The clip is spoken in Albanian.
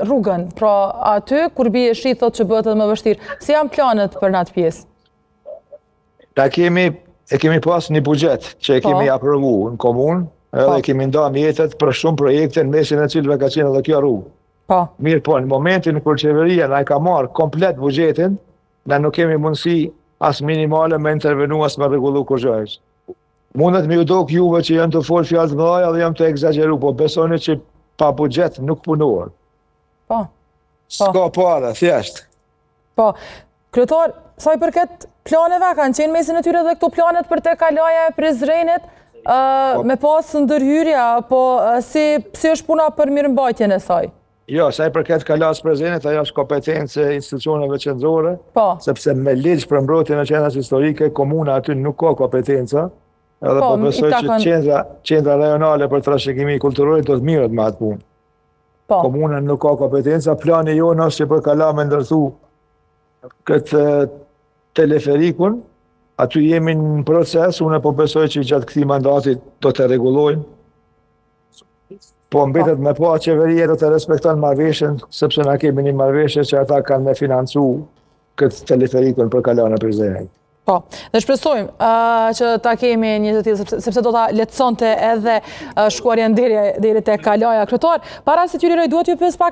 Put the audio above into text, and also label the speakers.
Speaker 1: rrugën, pra aty kur bie shi thot që bëhet edhe më vështirë. Si janë planet për në atë pjesë?
Speaker 2: Kemi pas një buxhet që e kemi aprovu në komunë, edhe kemi nda mjetet për shumë projekte në mesin e cilëve ka qenë edhe kjo rrugë. Mirë po, në momentin kur qeveria na e ka marrë komplet buxhetin, na nuk kemi mundësi as minimale me intervenu as me rregullu kurrë. Mundet me ju dok juve që janë të folë fjalë të mëdha dhe jam të egzageru, po besoni që pa buxhet nuk punohet. S'ka para, thjesht.
Speaker 1: Kryetar, sa i përket planeve, kanë qenë mesin e tyre dhe këto planet për te kalaja e Prizrenit, me pas ndërhyrja, po si është puna për mirëmbajtjen e saj?
Speaker 2: Jo, sa i përket kalas Prizrenit, ajo është kompetencë e institucioneve qendrore, sepse me ligj për mbrojtjen e qendrës historike, komuna aty nuk ka kompetenca, edhe po besoj që qendra rajonale për trashëgimi kulturore do të mirët me atë punë. Komuna nuk ka kompetenca, plani jonë është që për kala me ndërthu këtë teleferikun, aty jemi në proces, unë po besoj që gjatë këtij mandatit do të rregullojmë. Po mbetet me pa qeveria do të respekton marrëveshjen, sepse na kemi një marrëveshje që ata kanë me financu këtë teleferikun për kalana e Prizrenit.
Speaker 1: Dhe shpresojmë që ta kemi një të tillë, sepse do ta lehtësonte edhe shkuarjen deri te kalaja. Kryetar, para se t'ju liroj duhet ju pyes pak